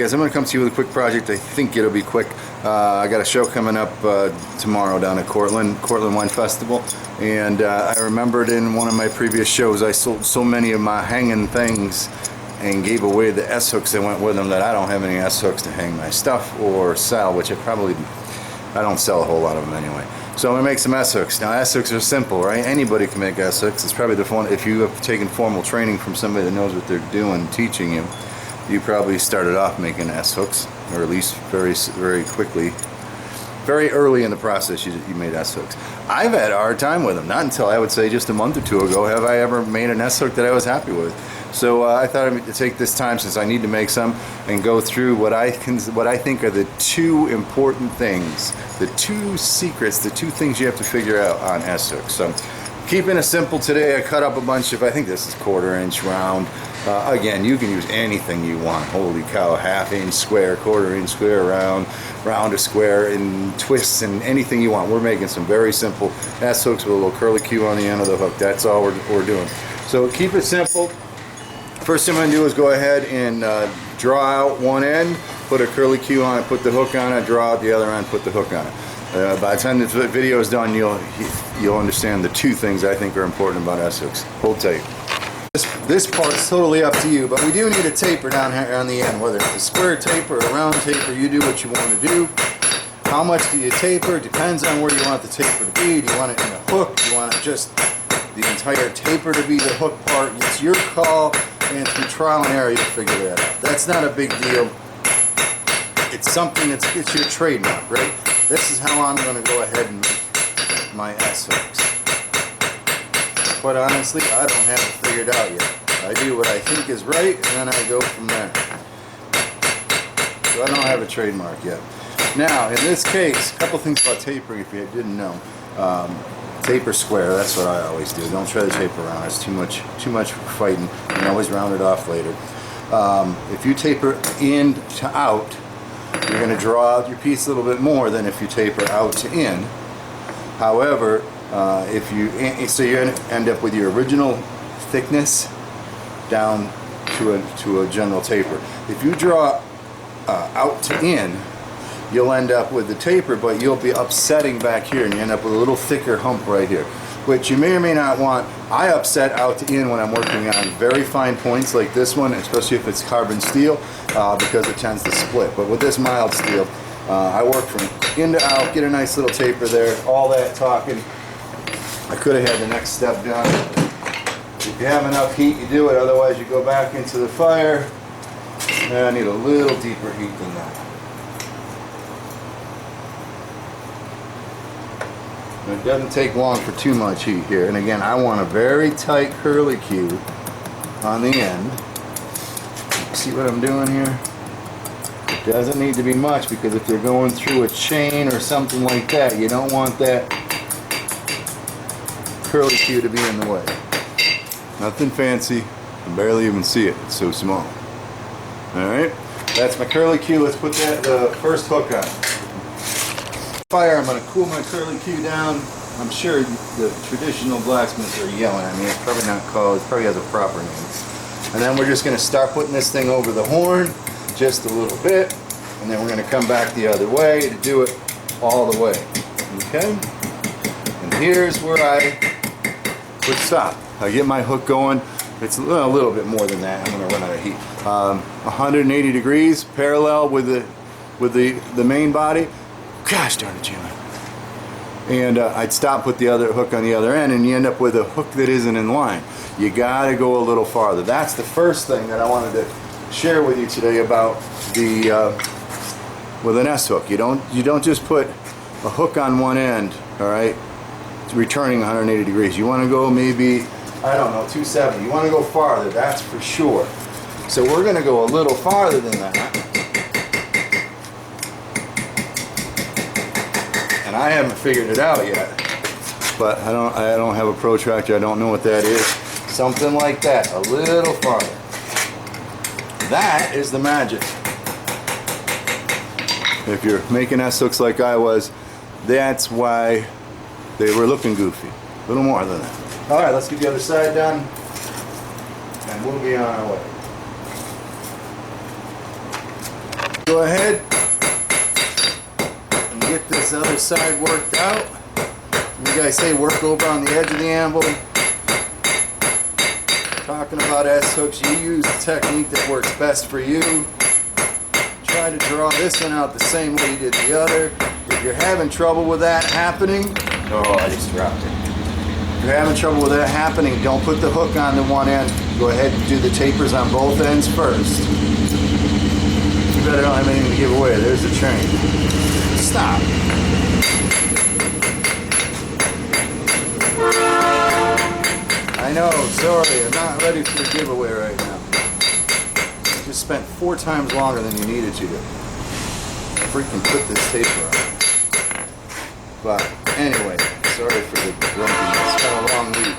guys. I'm going to come to you with a quick project. I think it'll be quick. I got a show coming up tomorrow down at Cortland Wine Festival, and I remembered in one of my previous shows I sold so many of my hanging things and gave away the S-hooks that went with them that I don't have any S-hooks to hang my stuff or sell, which I don't sell a whole lot of them anyway. So I'm going to make some S-hooks. Now S-hooks are simple, right? Anybody can make S-hooks. It's probably the fun. If you have taken formal training from somebody that knows what they're doing, teaching you, you probably started off making S-hooks, or at least very quickly, very early in the process you made S-hooks. I've had a hard time with them. Not until I would say just a month or two ago have I ever made an S-hook that I was happy with. So I thought I'd take this time, since I need to make some, and go through what I think are the two important things, the two secrets, the two things you have to figure out on S-hooks. So keeping it simple today, I cut up a bunch of, I think this is 1/4 inch round. Again, you can use anything you want. Holy cow, 1/2 inch square, 1/4 inch square, round to square, and twists, and anything you want. We're making some very simple S-hooks with a little curly Q on the end of the hook. That's all we're doing. So keep it simple. First thing I'm going to do is go ahead and draw out one end, put a curly Q on it, put the hook on it, draw out the other end, put the hook on it. By the time this video is done, you'll understand the two things I think are important about S-hooks. Hold tight. This part's totally up to you, but we do need a taper down here on the end, whether it's a square taper or a round taper. You do what you want to do. How much do you taper? It depends on where you want the taper to be. Do you want it in the hook? Do you want it just the entire taper to be the hook part? It's your call, and through trial and error you figure that out. That's not a big deal. It's something it's your trademark, right? This is how I'm going to go ahead and make my S-hooks. Quite honestly, I don't have it figured out yet. I do what I think is right, and then I go from there. So I don't have a trademark yet. Now, in this case, a couple things about tapering if you didn't know. Taper square, that's what I always do. Don't try to taper around. It's too much fighting. You can always round it off later. If you taper in to out, you're going to draw out your piece a little bit more than if you taper out to in. However, so you end up with your original thickness down to a general taper. If you draw out to in, you'll end up with the taper, but you'll be upsetting back here, and you end up with a little thicker hump right here, which you may or may not want. I upset out to in when I'm working on very fine points like this one, especially if it's carbon steel, because it tends to split. But with this mild steel, I work from in to out, get a nice little taper there. All that talking, I could have had the next step done. If you have enough heat, you do it. Otherwise, you go back into the fire. And I need a little deeper heat than that. And it doesn't take long for too much heat here. And again, I want a very tight curly Q on the end. See what I'm doing here? It doesn't need to be much, because if you're going through a chain or something like that, you don't want that curly Q to be in the way. Nothing fancy. You can barely even see it. It's so small. Alright, that's my curly Q. Let's put the first hook on. Fire, I'm going to cool my curly Q down. I'm sure the traditional blacksmiths are yelling at me. It's probably not called, it probably has a proper name. And then we're just going to start putting this thing over the horn just a little bit, and then we're going to come back the other way to do it all the way. Okay? And here's where I would stop. I get my hook going. It's a little bit more than that. I'm going to run out of heat. 180 degrees parallel with the main body. Gosh darn it, Chandler. And I'd stop, put the other hook on the other end, and you end up with a hook that isn't in line. You got to go a little farther. That's the first thing that I wanted to share with you today about with an S-hook. You don't just put a hook on one end, all right, returning 180 degrees. You want to go maybe, I don't know, 270. You want to go farther, that's for sure. So we're going to go a little farther than that. And I haven't figured it out yet. But I don't have a protractor. I don't know what that is. Something like that, a little farther. That is the magic. If you're making S-hooks like I was, that's why they were looking goofy. A little more than that. Alright, let's get the other side done, and we'll be on our way. go ahead and get this other side worked out. You guys say work over on the edge of the anvil. Talking about S-hooks, you use the technique that works best for you. Try to draw this one out the same way you did the other. If you're having trouble with that happening, oh, I just dropped it. If you're having trouble with that happening, don't put the hook on the one end. Go ahead and do the tapers on both ends first. You better don't have anything to give away. There's the train. Stop. I know, sorry, I'm not ready for the giveaway right now. I just spent 4 times longer than you needed to freaking put this taper on. But anyway, sorry for the grumpiness. It's been a long week.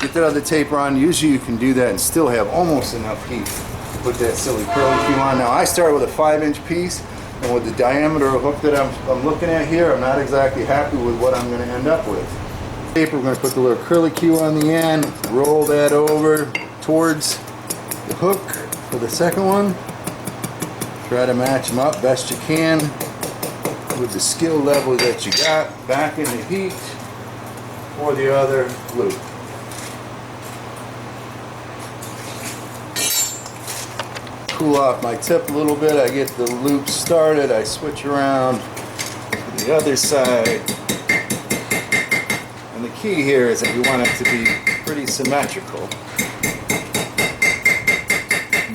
Get that other taper on. Usually you can do that and still have almost enough heat to put that silly curly cue on. Now I started with a 5-inch piece, and with the diameter of hook that I'm looking at here, I'm not exactly happy with what I'm going to end up with. Paper, we're going to put the little curly cue on the end, roll that over towards the hook for the second one. Try to match them up best you can with the skill level that you got back in the heat for the other loop. Cool off my tip a little bit, I get the loop started, I switch around to the other side. And the key here is that you want it to be pretty symmetrical.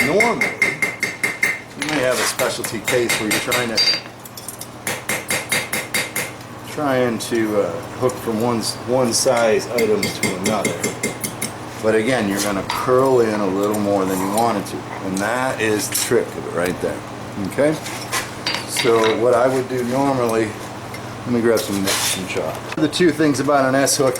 Normally, you may have a specialty case where you're trying to hook from one size items to another. But again, you're going to curl in a little more than you wanted to. And that is the trick of it right there. Okay? So what I would do normally, let me grab some nips and chalk. The 2 things about an S-hook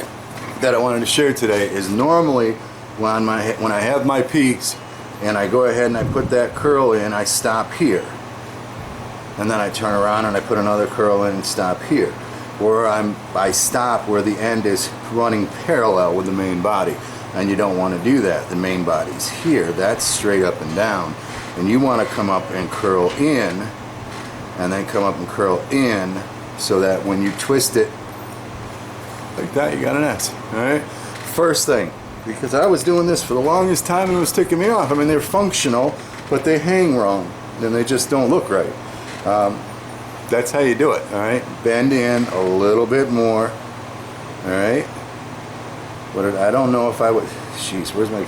that I wanted to share today is normally when I have my piece and I go ahead and I put that curl in, I stop here. And then I turn around and I put another curl in and stop here. Or I stop where the end is running parallel with the main body. And you don't want to do that. The main body's here. That's straight up and down. And you want to come up and curl in, and then come up and curl in, so that when you twist it like that, you got an S. Alright? First thing, because I was doing this for the longest time and it was ticking me off. I mean, they're functional, but they hang wrong. And they just don't look right. That's how you do it. Alright? Bend in a little bit more. Alright? I don't know if I would. Jeez, where's my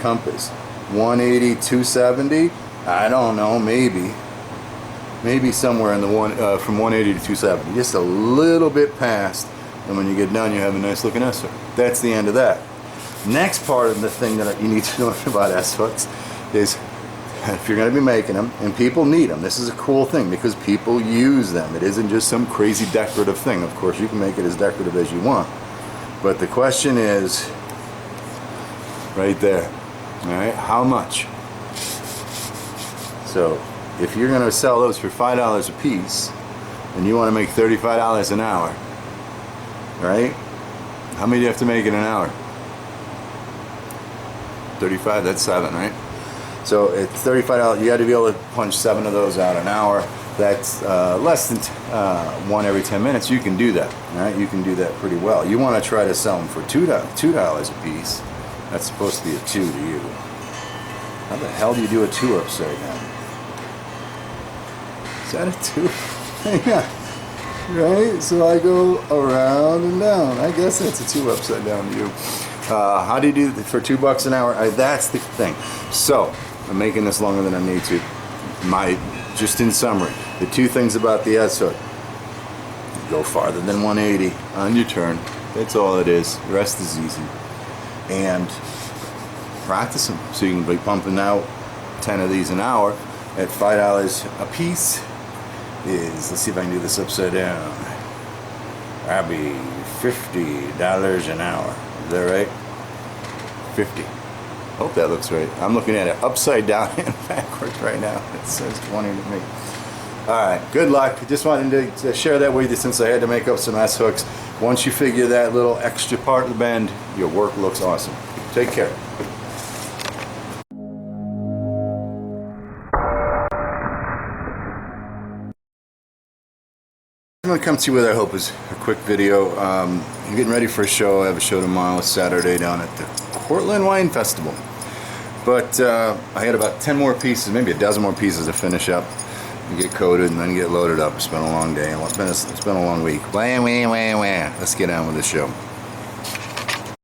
compass? 180, 270? I don't know, maybe somewhere in the from 180 to 270, just a little bit past, and when you get done you have a nice looking S-hook. That's the end of that. Next part of the thing that you need to know about S-hooks is, if you're going to be making them, and people need them, this is a cool thing because people use them. It isn't just some crazy decorative thing. Of course you can make it as decorative as you want, but the question is right there. Alright, how much? So if you're going to sell those for $5 a piece and you want to make $35 an hour, right? How many do you have to make in an hour? 35, that's 7, right? So it's $35, you got to be able to punch 7 of those out an hour. That's less than 1 every 10 minutes. You can do that, right? You can do that pretty well. You want to try to sell them for $2 a piece. That's supposed to be a 2 to you. How the hell do you do a 2 upside down? Is that a 2? Yeah. Right? So I go around and down. I guess that's a 2 upside down to you. How do you do it for $2 an hour? That's the thing. So I'm making this longer than I need to. Just in summary, the 2 things about the S-hook: go farther than 180 on your turn. That's all it is. The rest is easy. And practice them so you can be pumping out 10 of these an hour at $5 a piece. Let's see if I can do this upside down. That'd be $50 an hour. Is that right? 50. Hope that looks right. I'm looking at it upside down and backwards right now. It says 20 to me. Alright, good luck. Just wanted to share that with you since I had to make up some S-hooks. Once you figure that little extra part of the bend, your work looks awesome. Take care. I'm going to come to you with, I hope, is a quick video. I'm getting ready for a show. I have a show tomorrow, Saturday, down at the Cortland Wine Festival. But I had about 10 more pieces, maybe a dozen more pieces to finish up and get coated and then get loaded up. It's been a long day. It's been a long week. Let's get on with the show.